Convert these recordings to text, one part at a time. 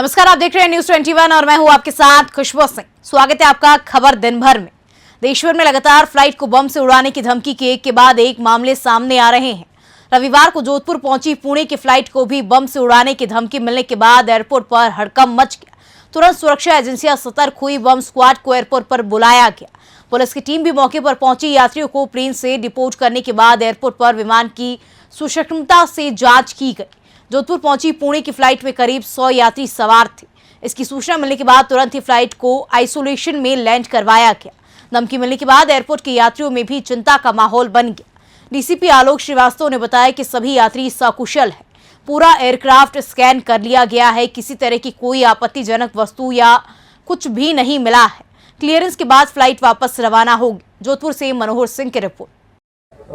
नमस्कार, आप देख रहे हैं न्यूज 21 और मैं हूं आपके साथ खुशबू सिंह। स्वागत है आपका खबर दिन भर में। देशभर में लगातार फ्लाइट को बम से उड़ाने की धमकी के एक के बाद एक मामले सामने आ रहे हैं। रविवार को जोधपुर पहुंची पुणे की फ्लाइट को भी बम से उड़ाने की धमकी मिलने के बाद एयरपोर्ट पर हड़कंप मच गया। तुरंत सुरक्षा एजेंसियां सतर्क हुई। बम स्क्वाड को एयरपोर्ट पर बुलाया गया। पुलिस की टीम भी मौके पर पहुंची। यात्रियों को प्लेन से डिपोर्ट करने के बाद एयरपोर्ट पर विमान की सूक्ष्मता से जांच की गई। जोधपुर पहुंची पुणे की फ्लाइट में करीब 100 यात्री सवार थे। इसकी सूचना मिलने के बाद तुरंत ही फ्लाइट को आइसोलेशन में लैंड करवाया गया। धमकी मिलने के बाद एयरपोर्ट के यात्रियों में भी चिंता का माहौल बन गया। डीसीपी आलोक श्रीवास्तव ने बताया कि सभी यात्री सकुशल हैं। पूरा एयरक्राफ्ट स्कैन कर लिया गया है। किसी तरह की कोई आपत्तिजनक वस्तु या कुछ भी नहीं मिला है। क्लियरेंस के बाद फ्लाइट वापस रवाना होगी। जोधपुर से मनोहर सिंह की रिपोर्ट।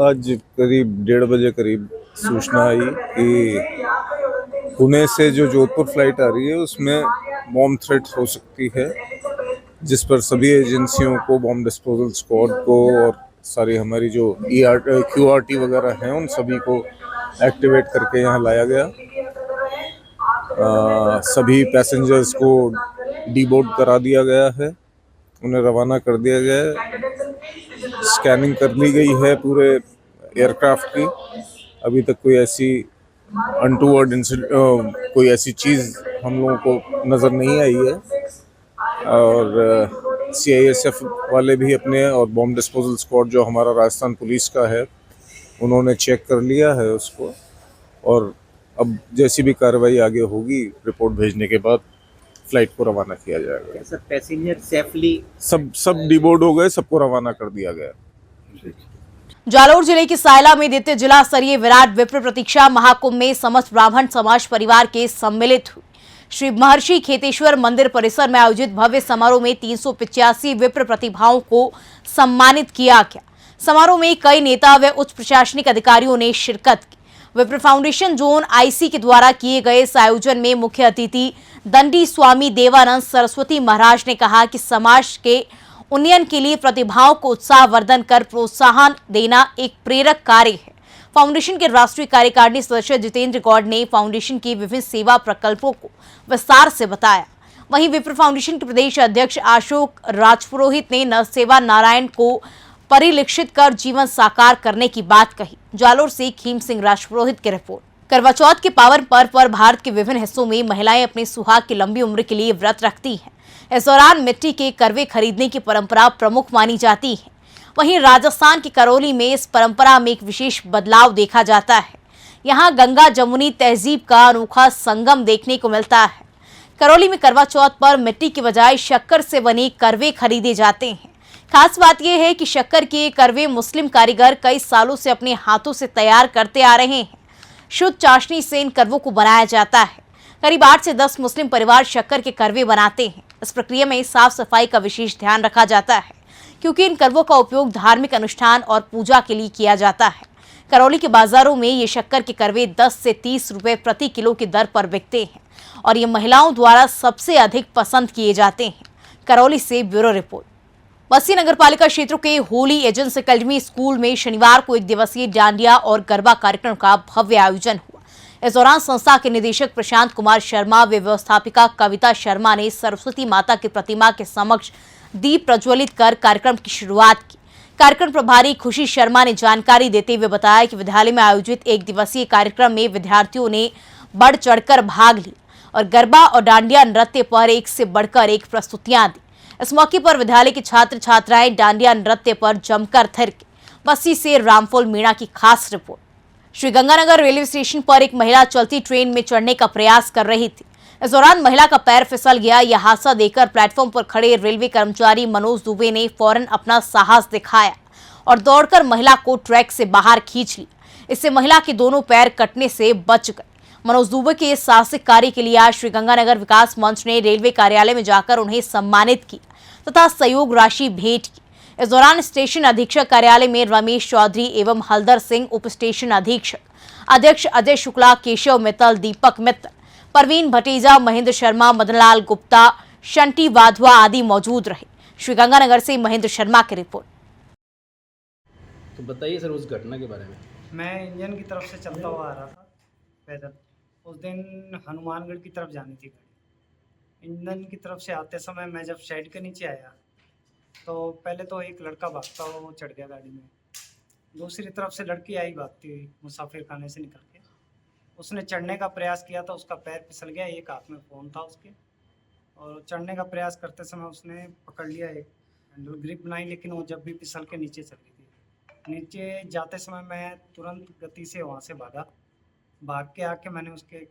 आज करीब 1:30 बजे करीब सूचना आई कि पुणे से जो जोधपुर फ्लाइट आ रही है उसमें बॉम्ब थ्रेट हो सकती है, जिस पर सभी एजेंसियों को, बॉम्ब डिस्पोजल स्क्वाड को और सारी हमारी जो QRT वगैरह हैं उन सभी को एक्टिवेट करके यहाँ लाया गया। सभी पैसेंजर्स को डीबोर्ड करा दिया गया है, उन्हें रवाना कर दिया गया है। स्कैनिंग कर ली गई है पूरे एयरक्राफ्ट की। अभी तक कोई ऐसी अनटूवर्ड कोई ऐसी चीज़ हम लोगों को नज़र नहीं आई है। और CISF वाले भी अपने, और बॉम्ब डिस्पोजल स्क्वाड जो हमारा राजस्थान पुलिस का है, उन्होंने चेक कर लिया है उसको। और अब जैसी भी कार्रवाई आगे होगी, रिपोर्ट भेजने के बाद फ्लाइट को रवाना किया जाएगा। सर, पैसेंजर सेफली सब डिबोर्ड हो गए, सबको रवाना कर दिया गया। जालौर जिले की सायला में द्वितीय जिला स्तरीय विराट विप्र प्रतीक्षा महाकुंभ में समस्त ब्राह्मण समाज परिवार के सम्मिलित हुए। श्री महर्षि खेतेश्वर मंदिर परिसर में आयोजित भव्य समारोह में 385 विप्र प्रतिभाओं को सम्मानित किया गया। समारोह में कई नेता व उच्च प्रशासनिक अधिकारियों ने शिरकत की। विप्र फाउंडेशन जोन IC के द्वारा किए गए इस आयोजन में मुख्य अतिथि दंडी स्वामी देवानंद सरस्वती महाराज ने कहा कि समाज के उन्नयन के लिए प्रतिभाओं को उत्साहवर्धन कर प्रोत्साहन देना एक प्रेरक कार्य है। फाउंडेशन के राष्ट्रीय कार्यकारिणी सदस्य जितेंद्र गौड़ ने फाउंडेशन की विभिन्न सेवा प्रकल्पों को विस्तार से बताया। वहीं विप्र फाउंडेशन के प्रदेश अध्यक्ष अशोक राजपुरोहित ने नरसेवा नारायण को परिलक्षित कर जीवन साकार करने की बात कही। जालौर से खीम सिंह राजपुरोहित की रिपोर्ट। करवा चौथ के पावन पर्व पर भारत के विभिन्न हिस्सों में महिलाएं अपने सुहाग की लंबी उम्र के लिए व्रत रखती हैं। इस दौरान मिट्टी के करवे खरीदने की परंपरा प्रमुख मानी जाती है। वहीं राजस्थान के करौली में इस परंपरा में एक विशेष बदलाव देखा जाता है। यहाँ गंगा जमुनी तहजीब का अनोखा संगम देखने को मिलता है। करौली में करवा चौथ पर मिट्टी के बजाय शक्कर से बने करवे खरीदे जाते हैं। खास बात यह है कि शक्कर के करवे मुस्लिम कारीगर कई सालों से अपने हाथों से तैयार करते आ रहे हैं। शुद्ध चाशनी से इन करवों को बनाया जाता है। करीब 8 से 10 मुस्लिम परिवार शक्कर के करवे बनाते हैं। इस प्रक्रिया में साफ सफाई का विशेष ध्यान रखा जाता है, क्योंकि इन करवों का उपयोग धार्मिक अनुष्ठान और पूजा के लिए किया जाता है। करौली के बाजारों में ये शक्कर के करवे 10 से 30 रुपए प्रति किलो की दर पर बिकते हैं और ये महिलाओं द्वारा सबसे अधिक पसंद किए जाते हैं। करौली से ब्यूरो रिपोर्ट। बस्सी नगर पालिका क्षेत्र के होली एजेंस अकेडमी स्कूल में शनिवार को 1 दिवसीय डांडिया और गरबा कार्यक्रम का भव्य आयोजन हुआ। इस दौरान संस्था के निदेशक प्रशांत कुमार शर्मा व व्यवस्थापिका कविता शर्मा ने सरस्वती माता की प्रतिमा के समक्ष दीप प्रज्वलित कर कार्यक्रम की शुरुआत की। कार्यक्रम प्रभारी खुशी शर्मा ने जानकारी देते हुए बताया कि विद्यालय में आयोजित 1 दिवसीय कार्यक्रम में विद्यार्थियों ने बढ़ चढ़कर भाग लिया और गरबा और डांडिया नृत्य पर एक से बढ़कर एक प्रस्तुतियां दी। इस मौके पर विद्यालय के छात्र छात्राएं डांडिया नृत्य पर जमकर थिरके। बस्सी से रामफुल मीणा की खास report. Shri Ganganagar railway station पर एक महिला चलती ट्रेन में चढ़ने का प्रयास कर रही थी। इस दौरान महिला का पैर फिसल गया। यह हादसा देखकर प्लेटफॉर्म पर खड़े रेलवे कर्मचारी मनोज दुबे ने फौरन अपना साहस दिखाया और दौड़कर महिला को ट्रैक से बाहर खींच लिया। इससे महिला के दोनों पैर कटने से बच गए। मनोज दुबे के इस साहसिक कार्य के लिए आज श्री गंगानगर विकास मंच ने रेलवे कार्यालय में जाकर उन्हें सम्मानित किया तथा सहयोग राशि भेंट की। इस दौरान स्टेशन अधीक्षक कार्यालय में रमेश चौधरी एवं हलदर सिंह, उप स्टेशन अधीक्षक अध्यक्ष अजय शुक्ला, केशव मित्तल, दीपक मित्तल, परवीन भटेजा, महेंद्र शर्मा, मदनलाल गुप्ता, शंटी वाधवा आदि मौजूद रहे। श्री गंगानगर से महेंद्र शर्मा की रिपोर्ट। तो बताइए सर उस घटना के बारे में। मैं इंजन की तरफ से चलता हुआ आ रहा था पैदल। उस दिन हनुमानगढ़ की तरफ जानी थी गाड़ी। ईंधन की तरफ से आते समय मैं जब शेड के नीचे आया तो पहले तो एक लड़का भागता हुआ वो चढ़ गया गाड़ी में। दूसरी तरफ से लड़की आई भागती हुई मुसाफिर खाने से निकल के। उसने चढ़ने का प्रयास किया तो उसका पैर फिसल गया, एक हाथ में फ़ोन था उसके, और चढ़ने का प्रयास करते समय उसने पकड़ लिया, एक हैंडल ग्रिप बनाई, लेकिन वो जब भी फिसल के नीचे चली थी। नीचे जाते समय मैं तुरंत गति से वहाँ से भाग के आके मैंने उसके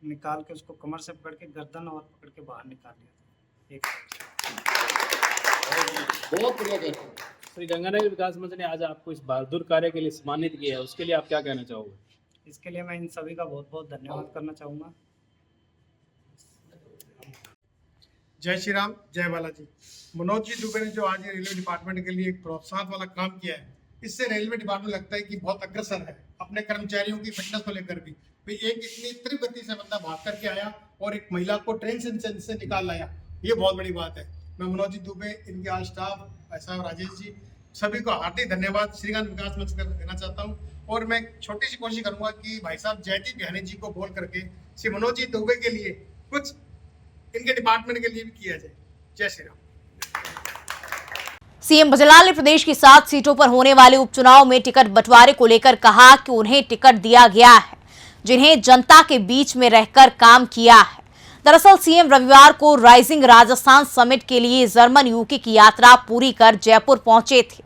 निकाल के उसको कमर से पकड़ के गर्दन और पकड़ के बाहर निकाल लिया एक बहुत बढ़िया कहते श्री गंगानगर विकास मंच ने आज आपको इस बहादुर कार्य के लिए सम्मानित किया है, उसके लिए आप क्या कहना चाहोगे? इसके लिए मैं इन सभी का बहुत बहुत धन्यवाद करना चाहूँगा। जय श्री राम, जय बालाजी। मनोज जी दुबे ने जो आज ये रेलवे डिपार्टमेंट के लिए एक प्रोत्साहन वाला काम किया है, इससे रेलवे डिपार्टमेंट लगता है कि बहुत अग्रसर है अपने कर्मचारियों की फिटनेस को लेकर भी। एक इतनी तीव्र गति से बंदा भाग करके आया और एक महिला को ट्रेन से निकाल लाया, ये बहुत बड़ी बात है। मैं मनोज जी दुबे, इनके आज स्टाफ, ऐसा राजेश जी, सभी को हार्दिक धन्यवाद श्रीगंगा विकास मंच कर देना चाहता हूँ। और मैं छोटी सी कोशिश करूंगा कि भाई साहब जयदीप बिहानी जी को बोल करके श्री मनोज जी दुबे के लिए कुछ इनके डिपार्टमेंट के लिए भी किया जाए। जय श्री राम। सीएम भजनलाल ने प्रदेश की 7 सीटों पर होने वाले उपचुनाव में टिकट बंटवारे को लेकर कहा कि उन्हें टिकट दिया गया है जिन्हें जनता के बीच में रहकर काम किया है। दरअसल सीएम रविवार को राइजिंग राजस्थान समिट के लिए जर्मन यूके की यात्रा पूरी कर जयपुर पहुंचे थे।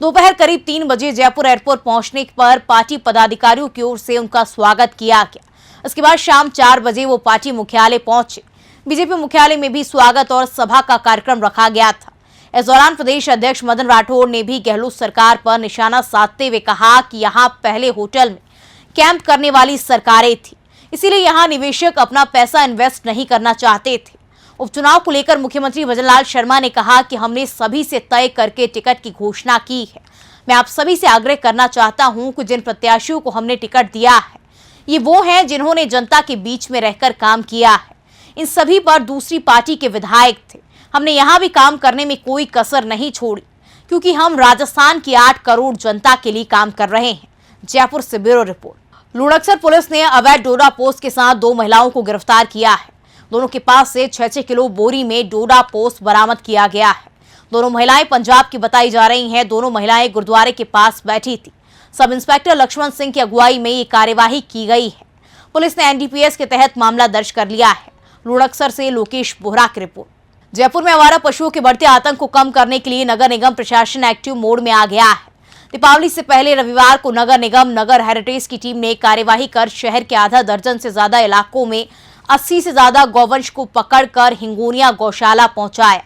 दोपहर करीब 3 बजे जयपुर एयरपोर्ट पहुंचने पर पार्टी पदाधिकारियों की ओर से उनका स्वागत किया गया। इसके बाद शाम 4 बजे वो पार्टी मुख्यालय पहुंचे। बीजेपी मुख्यालय में भी स्वागत और सभा का कार्यक्रम रखा गया था। इस दौरान प्रदेश अध्यक्ष मदन राठौड़ ने भी गहलोत सरकार पर निशाना साधते हुए कहा कि यहां पहले होटल में कैंप करने वाली सरकारें थी, इसीलिए यहां निवेशक अपना पैसा इन्वेस्ट नहीं करना चाहते थे। उपचुनाव को लेकर मुख्यमंत्री भजनलाल शर्मा ने कहा कि हमने सभी से तय करके टिकट की घोषणा की है। मैं आप सभी से आग्रह करना चाहता हूं कि जिन प्रत्याशियों को हमने टिकट दिया है ये वो हैं जिन्होंने जनता के बीच में रहकर काम किया है। इन सभी पर दूसरी पार्टी के विधायक थे। हमने यहाँ भी काम करने में कोई कसर नहीं छोड़ी क्योंकि हम राजस्थान की 8 करोड़ जनता के लिए काम कर रहे हैं। जयपुर से ब्यूरो रिपोर्ट। लुणकसर पुलिस ने अवैध डोडा पोस्ट के साथ 2 महिलाओं को गिरफ्तार किया है। दोनों के पास से 6-6 किलो बोरी में डोडा पोस्ट बरामद किया गया है। दोनों महिलाएं पंजाब की बताई जा रही हैं। दोनों महिलाएं गुरुद्वारे के पास बैठी थी। सब इंस्पेक्टर लक्ष्मण सिंह की अगुवाई में ये कार्यवाही की गई है। पुलिस ने एनडीपीएस के तहत मामला दर्ज कर लिया है। लुणकसर से लोकेश बोहरा की रिपोर्ट। जयपुर में आवारा पशुओं के बढ़ते आतंक को कम करने के लिए नगर निगम प्रशासन एक्टिव मोड में आ गया है। दीपावली से पहले रविवार को नगर निगम नगर हेरिटेज की टीम ने कार्यवाही कर शहर के आधा दर्जन से ज्यादा इलाकों में 80 से ज्यादा गौवंश को पकड़कर हिंगोनिया गौशाला पहुंचाया।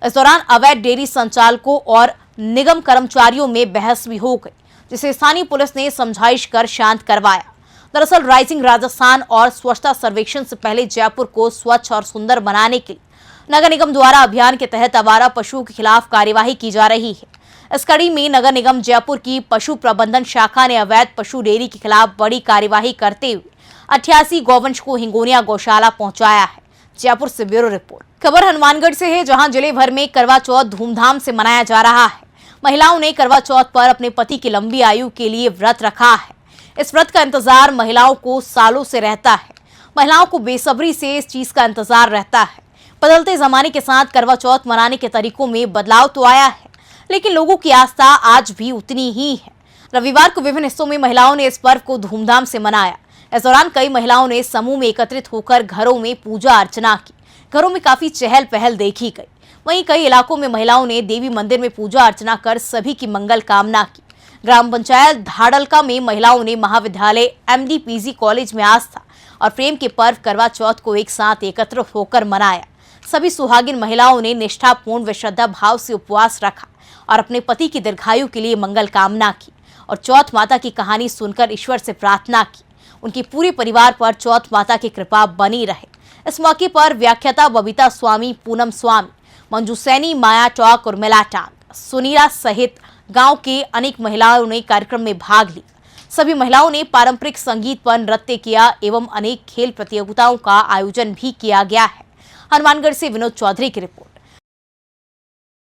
इस दौरान अवैध डेयरी संचालकों और निगम कर्मचारियों में बहस भी हो गई, जिसे स्थानीय पुलिस ने समझाइश कर शांत करवाया। दरअसल राइजिंग राजस्थान और स्वच्छता सर्वेक्षण से पहले जयपुर को स्वच्छ और सुंदर बनाने के लिए नगर निगम द्वारा अभियान के तहत आवारा पशुओं के खिलाफ कार्यवाही की जा रही है। इस कड़ी में नगर निगम जयपुर की पशु प्रबंधन शाखा ने अवैध पशु डेयरी के खिलाफ बड़ी कार्यवाही करते हुए 88 गौवंश को हिंगोनिया गौशाला पहुंचाया है। जयपुर से ब्यूरो रिपोर्ट। खबर हनुमानगढ़ से है, जहां जिले भर में करवा चौथ धूमधाम से मनाया जा रहा है। महिलाओं ने करवा चौथ पर अपने पति की लंबी आयु के लिए व्रत रखा है। इस व्रत का इंतजार महिलाओं को सालों से रहता है। महिलाओं को बेसब्री से इस चीज का इंतजार रहता है। बदलते जमाने के साथ करवा चौथ मनाने के तरीकों में बदलाव तो आया है, लेकिन लोगों की आस्था आज भी उतनी ही है। रविवार को विभिन्न हिस्सों में महिलाओं ने इस पर्व को धूमधाम से मनाया। इस दौरान कई महिलाओं ने समूह में एकत्रित होकर घरों में पूजा अर्चना की। घरों में काफी चहल पहल देखी गई। वहीं कई इलाकों में महिलाओं ने देवी मंदिर में पूजा अर्चना कर सभी की मंगल कामना की। ग्राम पंचायत धाड़लका में महिलाओं ने महाविद्यालय MD-PG कॉलेज में आस्था और प्रेम के पर्व करवा चौथ को एक साथ एकत्र होकर मनाया। सभी सुहागिन महिलाओं ने निष्ठापूर्ण व श्रद्धा भाव से उपवास रखा और अपने पति की दीर्घायु के लिए मंगल कामना की और चौथ माता की कहानी सुनकर ईश्वर से प्रार्थना की उनके पूरे परिवार पर चौथ माता की कृपा बनी रहे। इस मौके पर व्याख्याता बबीता स्वामी, पूनम स्वामी, मंजू सैनी, माया टॉक, उर्मिला टांग, सुनीला सहित गांव के अनेक महिलाओं ने कार्यक्रम में भाग लिया। सभी महिलाओं ने पारंपरिक संगीत पर नृत्य किया एवं अनेक खेल प्रतियोगिताओं का आयोजन भी किया गया है। हनुमानगढ़ से विनोद चौधरी की रिपोर्ट।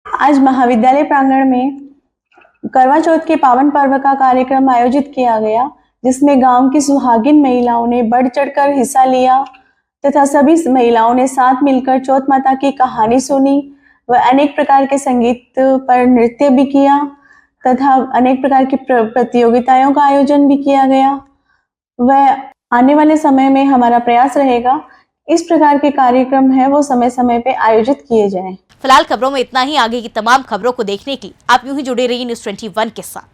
आज महाविद्यालय प्रांगण में करवा चौथ के पावन पर्व का कार्यक्रम आयोजित किया गया, जिसमें गांव की सुहागिन महिलाओं ने बढ़ चढ़कर हिस्सा लिया। तथा सभी महिलाओं ने साथ मिलकर चौथ माता की कहानी सुनी व अनेक प्रकार के संगीत पर नृत्य भी किया तथा अनेक प्रकार की प्रतियोगिताओं का आयोजन भी किया गया। वह आने वाले समय में हमारा प्रयास रहेगा इस प्रकार के कार्यक्रम है वो समय समय पे आयोजित किए जाएं। फिलहाल खबरों में इतना ही। आगे की तमाम खबरों को देखने के लिए आप यूं ही जुड़े रहिए News 21 के साथ।